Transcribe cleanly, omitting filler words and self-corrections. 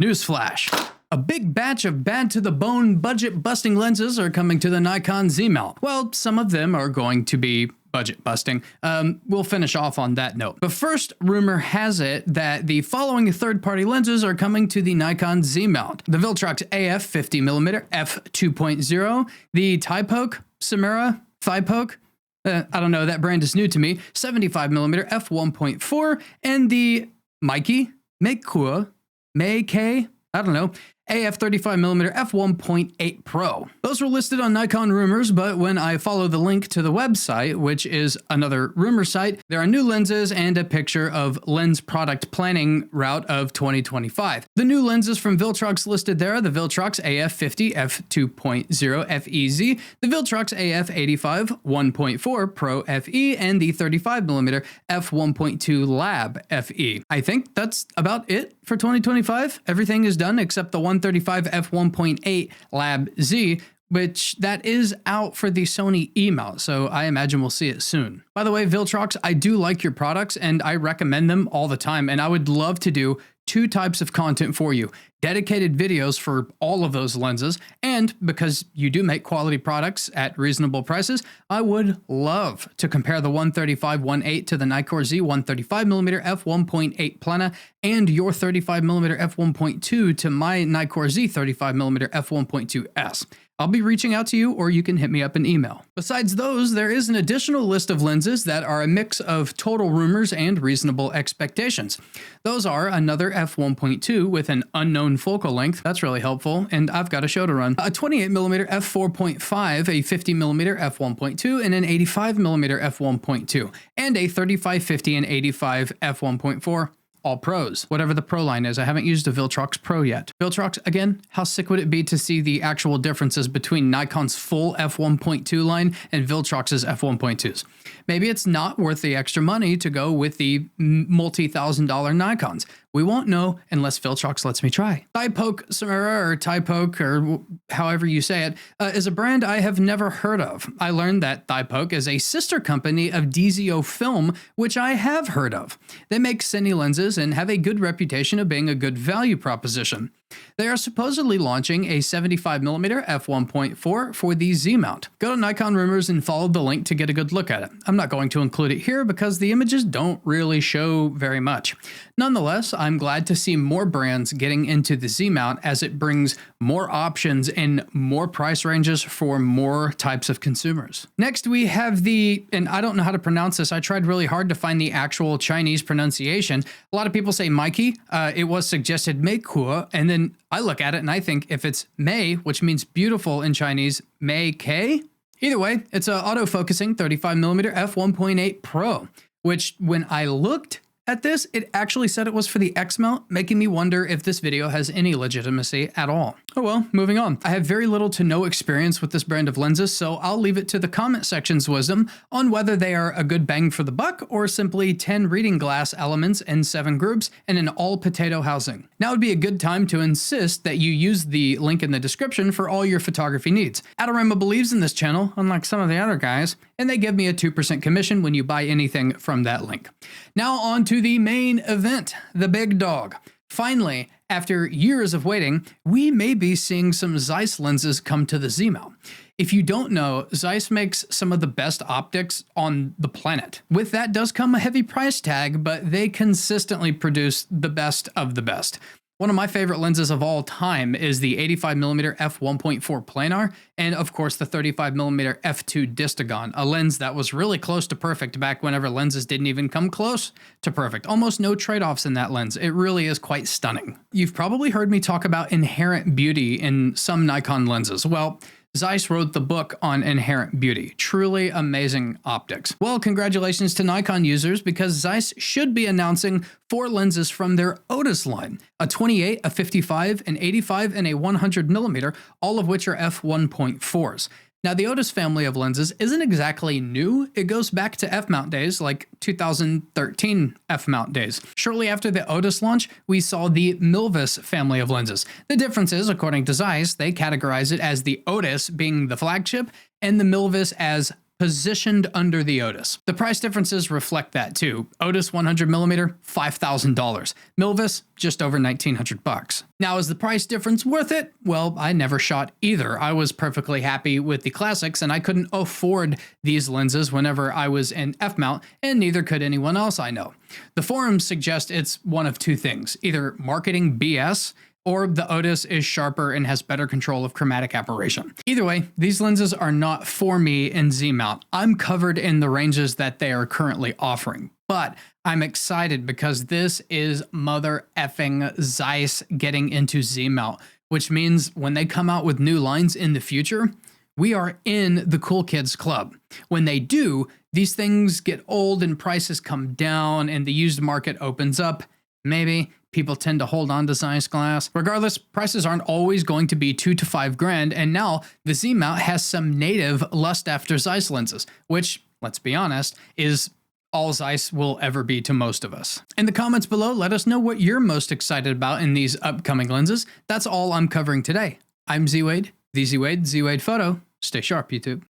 Newsflash. A big batch of bad-to-the-bone, budget-busting lenses are coming to the Nikon Z mount. Well, some of them are going to be budget-busting. We'll finish off on that note. But first, rumor has it that the following third-party lenses are coming to the Nikon Z mount. The Viltrox AF 50mm f2.0, the Typoke Samara Thipoke, I don't know, that brand is new to me, 75mm f1.4, and the Meike, I don't know, AF 35mm f1.8 Pro. Those were listed on Nikon Rumors, but when I follow the link to the website, which is another rumor site, there are new lenses and a picture of lens product planning route of 2025. The new lenses from Viltrox listed there are the Viltrox AF 50 f2.0 FEZ, the Viltrox AF 85 1.4 Pro FE, and the 35mm f1.2 Lab FE. I think that's about it for 2025. Everything is done except the 135 f1.8 Lab Z, which that is out for the Sony E-mount, so I imagine we'll see it soon. By the way, Viltrox, I do like your products and I recommend them all the time, and I would love to do two types of content for you. Dedicated videos for all of those lenses, and because you do make quality products at reasonable prices, I would love to compare the 135 1.8 to the Nikkor Z 135mm f1.8 Plena and your 35mm f1.2 to my Nikkor Z 35mm f1.2S. I'll be reaching out to you, or you can hit me up in email. Besides those, there is an additional list of lenses that are a mix of total rumors and reasonable expectations. Those are another f1.2 with an unknown focal length, that's really helpful, and I've got a show to run, a 28mm f4.5, a 50mm f1.2, and an 85mm f1.2, and a 35-50 and 85 f1.4. All pros, whatever the pro line is. I haven't used a Viltrox Pro yet. Viltrox, again, how sick would it be to see the actual differences between Nikon's full f1.2 line and Viltrox's f1.2s? Maybe it's not worth the extra money to go with the multi-$1,000 Nikons. We won't know unless Viltrox lets me try. Typoke Samara, or Typoke, or however you say it, is a brand I have never heard of. I learned that Typoke is a sister company of DZO Film, which I have heard of. They make cine lenses and have a good reputation of being a good value proposition. They are supposedly launching a 75mm f1.4 for the Z mount. Go to Nikon Rumors and follow the link to get a good look at it. I'm not going to include it here because the images don't really show very much. Nonetheless, I'm glad to see more brands getting into the Z mount as it brings more options and more price ranges for more types of consumers. Next, we have the, and I don't know how to pronounce this, I tried really hard to find the actual Chinese pronunciation. A lot of people say Meike, it was suggested Meike, and then I look at it and I think if it's Mei, which means beautiful in Chinese, Meike? Either way, it's a autofocusing 35mm f1.8 Pro, which when I looked at this, it actually said it was for the X mount, making me wonder if this video has any legitimacy at all. Oh well, moving on. I have very little to no experience with this brand of lenses, so I'll leave it to the comment section's wisdom on whether they are a good bang for the buck or simply 10 reading glass elements in 7 groups and an all potato housing. Now would be a good time to insist that you use the link in the description for all your photography needs. Adorama believes in this channel, unlike some of the other guys, and they give me a 2% commission when you buy anything from that link. Now on to the main event, the big dog. Finally, after years of waiting, we may be seeing some Zeiss lenses come to the Z mount. If you don't know, Zeiss makes some of the best optics on the planet. With that does come a heavy price tag, but they consistently produce the best of the best. One of my favorite lenses of all time is the 85mm f1.4 planar, and of course the 35mm f2 Distagon, a lens that was really close to perfect back whenever lenses didn't even come close to perfect. Almost no trade-offs in that lens. It really is quite stunning. You've probably heard me talk about inherent beauty in some Nikon lenses. Well, Zeiss wrote the book on inherent beauty. Truly amazing optics. Well, congratulations to Nikon users, because Zeiss should be announcing 4 lenses from their Otus line, a 28, a 55, an 85, and a 100mm, all of which are f1.4s. Now, the Otus family of lenses isn't exactly new. It goes back to f-mount days, like 2013 f-mount days. Shortly after the Otus launch, we saw the Milvus family of lenses. The difference is, according to Zeiss, they categorize it as the Otus being the flagship and the Milvus as positioned under the Otus. The price differences reflect that too. Otus 100mm, $5,000. Milvus, just over $1,900. Now, is the price difference worth it? Well, I never shot either. I was perfectly happy with the classics, and I couldn't afford these lenses whenever I was in f-mount, and neither could anyone else I know. The forums suggest it's one of two things, either marketing BS, or the Otus is sharper and has better control of chromatic aberration. Either way, these lenses are not for me in Z-mount. I'm covered in the ranges that they are currently offering, but I'm excited because this is mother effing Zeiss getting into Z-mount, which means when they come out with new lines in the future, we are in the cool kids club. When they do, these things get old and prices come down and the used market opens up. Maybe people tend to hold on to Zeiss glass. Regardless, prices aren't always going to be $2 to $5 grand, and now the Z-mount has some native lust after Zeiss lenses, which, let's be honest, is all Zeiss will ever be to most of us. In the comments below, let us know what you're most excited about in these upcoming lenses. That's all I'm covering today. I'm Z-Wade, the Z-Wade, Z-Wade Photo. Stay sharp, YouTube.